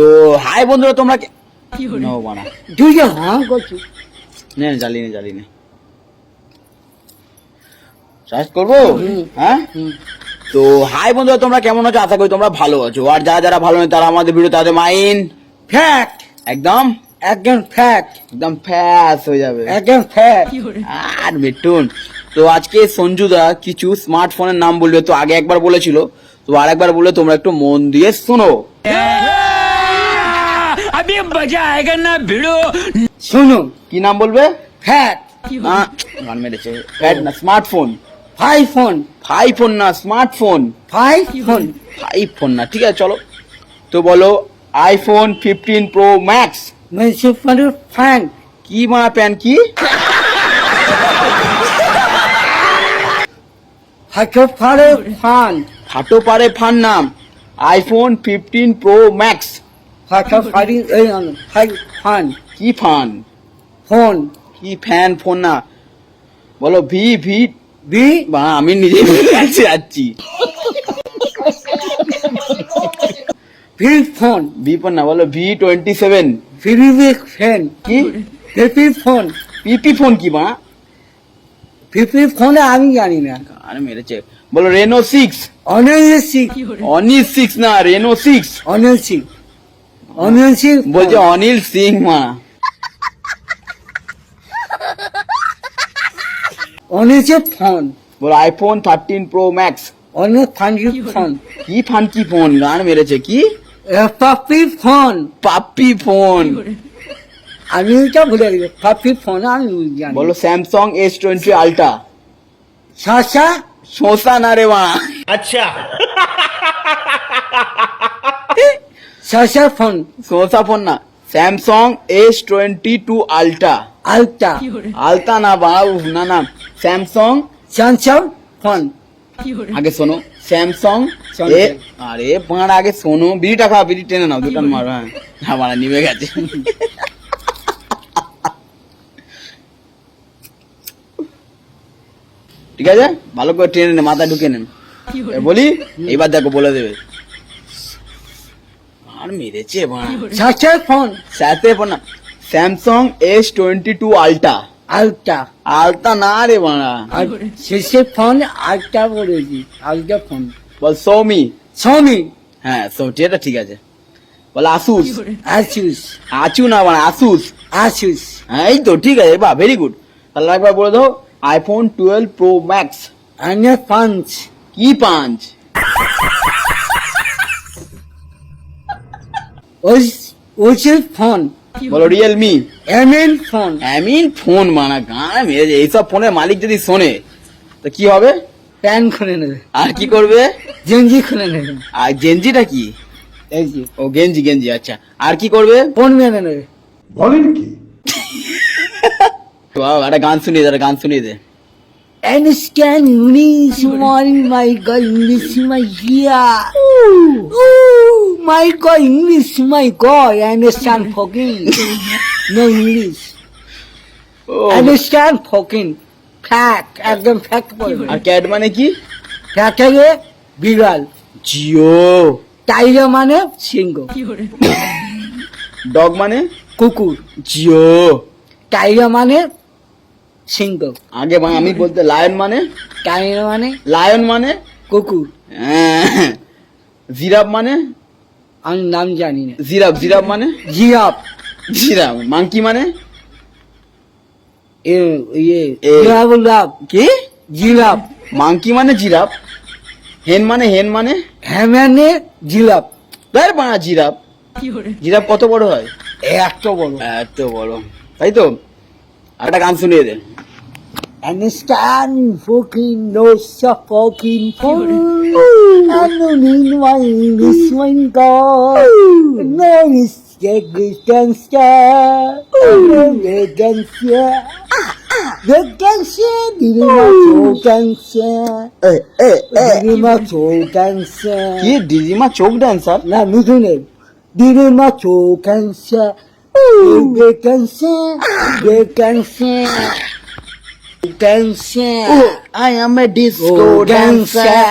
তো হাই বন্ধুরা, তোমরা তুই যে হ্যাঁ করছিস, জ্বালিয়ে চার্জ করবো। হ্যাঁ, তো হাই বন্ধুরা, তোমরা কেমন আছো? আশা করি তোমরা ভালো আছো। আর যারা যারা ভালো নেই তারা আমাদের ভিডিও, তাদের মাইন্ড ফ্যাক্ট একদম ফ্যাস হয়ে যাবে, একদম ফ্যাট। আর মিঠুন, তো আজকে সঞ্জুদা কিছু স্মার্টফোনের নাম বলবে। তো আগে একবার বলেছিল, তো আর একবার বলে তোমরা একটু মন দিয়ে শোনো। अभी मजा आएगा ना भिड़ो। শোনো, কি নাম বলবে? ফ্যাট। গান মেরেছে। ফ্যাট না, স্মার্টফোন। ফাইফোন না, স্মার্টফোন। ফাইফোন না, ঠিক আছে চলো। তো বলো আইফোন 15 প্রো ম্যাক্স। ফ্যান কি মা, প্যান কি? ফাটো পারে ফান নাম আইফোন 15 প্রো ম্যাক্স। কি ফান? ফোন কি ফ্যান? ফোন না, বলো ভি ভি ভি। আমি নিজে যাচ্ছি। ভি ফোন না, বলো V27। ফ্যান কি? পিপি ফোন কি মা? পিপি ফোন আমি জানি না, আর মেরেছে। বলো রেনো 6। অনিল 6 না, রেনো 6। অনিল সিং বলছে, অনিল সিং মা। অনিল ফোন বলো iPhone 13 pro max. Anil phone কি? ফানকি ফোন, গান মেরেছে। কি? পাপ্পি ফোন আমি ওইটা ভুলে গেছি। পাপ্পি ফোন আমি জানি। বলো স্যামসাং S20 আল্ট্রা। শোষা না রে মা। আচ্ছা, শোষা ফোন না, স্যামসাং S22 আল্ট্রা। আলতা না বাবু, না স্যামসাং ফোন। আগে শোনো, স্যামসাং। আরে পাঁড়, আগে শোনো। বিড়িটা খা, বিড়ি টেনে নাও, দোকান মারো। হ্যাঁ মারা নিভে গেছে। ঠিক আছে, ভালো করে টেনে নে, মাথা ঢুকে নেন। বলি এইবার দেখো, বলে দেবে। আর মেরেছে ফোন। ফোন না, স্যামসাং S22 আল্ট্রা। আলতা না রে বাড়া, শেষে ফোন আলট্রা বলেছি। আলট্রা ফোন বল সৌমি। হ্যাঁ সৌমি, এটা ঠিক আছে। বল আসুস। আচু না বাড়া, আসুস। হ্যাঁ এই তো ঠিক আছে, বাহ ভেরি গুড। তাহলে একবার বলে দাও আইফোন 12 প্রো ম্যাক্স। কি পাঁচ? ফোন বলো রিয়েলমি। ফোন মানা গান মেরেছে। এইসব ফোনের মালিক যদি শোনে তো কি হবে? প্যান খুলে নেবে। আর কি করবে? গেঞ্জি খুলে নেবে। আর গেঞ্জিটা কি? ও গেঞ্জি, আচ্ছা। আর কি করবে? ফোন মেরে নেবে। বলেন কি? একটা গান শুনিয়ে দে। Understand English, my God, English, my yeah. My God, English, my God, I understand fucking. No English. Understand fucking. Fact, একদম fact বলবে। আর ক্যাট মানে কি? ক্যাট মানে বিড়াল। জিও। টাইগার মানে সিংহ। ডগ মানে কুকুর। জিও। টাইগার মানে সিংহ। আগে আমি বলতে লায়ন মানে? লায়ন মানে কুকুর। জিরাফ মানে? আমি নাম জানি না। জিরাফ মানে? জিরাফ। মাংকি মানে? কি? জিরাফ। মাংকি মানে জিরাফ। হেন মানে? জিরাফ। তার বানা জিরাফ। জিরাফ কত বড় হয়? এত বড়, তাই তো। একটা গান শুনিয়ে দে। Understand fucking no fucking phone. I don't need my English one God. No is the distance. No distance. The cancer, did my choke cancer. কি দিদিমা চোখ ড্যান্সার? না মিঠুনের দিদিমা চোখ cancer. Dancer, I am a disco dancer.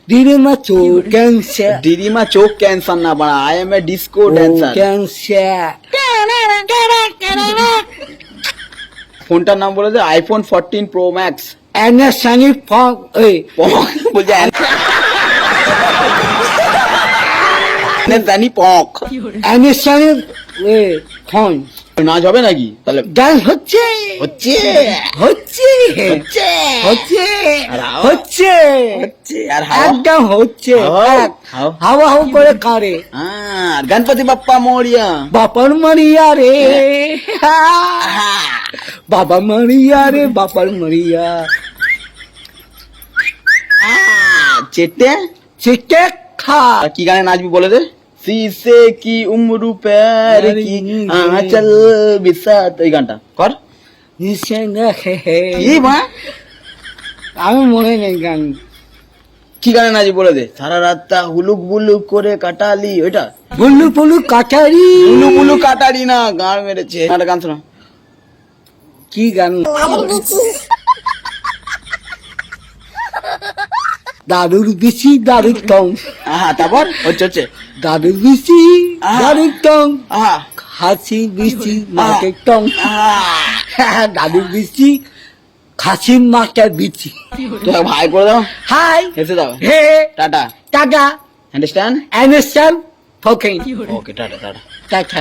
দিদিমা চোখ cancer দিদিমা চোখ ক্যান্সার না বাড়া, I M A disco dancer. Cancer ফোনটার নাম বলে দে, আইফোন 14 প্রো ম্যাক্স। অ্যানাসানি ফং এই বলছে জানি পক। অ্যানাসানি ফং নাচ হবে নাকি তাহলে? ডান্স হচ্ছে হচ্ছে হচ্ছে হচ্ছে হচ্ছে আর হাওয়া? হচ্ছে হচ্ছে আর হাওয়া? একদম হচ্ছে হাওয়া? এক। হাওয়া? হাওয়া হাওয়া করে কারে আর গণপতি বাপ্পা মোরিয়া। বাপার মারিয়া রে বাবা মারিয়া রে বাপার মারিয়া চেটে চিকে খা আর কি গানে নাচবি বলে দে। সিসে কি উমরু প্যার কি আঁচল বিসাত, ওই গানটা কর। কি মা? আমি মনে নেই গান কি গানে নাচবি বলে দে। সারা রাতটা হুলুক বুলুক করে কাটালি, ওইটা। বুলু বুলু কাটারি বুলু বুলু কাটালি না, গান মেরেছে। একটা গান শোনা। কি গান দাদুর বিচি দাদুর টং আহা, তারপর হচ্ছে হচ্ছে দাদুর বিচি দাদুর টং আহা খাসি বিচি মাকে টং আহা। দাদুর বিচি খাসি মাকে বিচি তো ভাই করে দাও, হাই হেসে দাও, হে টাটা। টাটা আন্ডারস্ট্যান্ড? আন্ডারস্ট্যান্ড ফকিং ওকে, টাটা টাটা। টাটা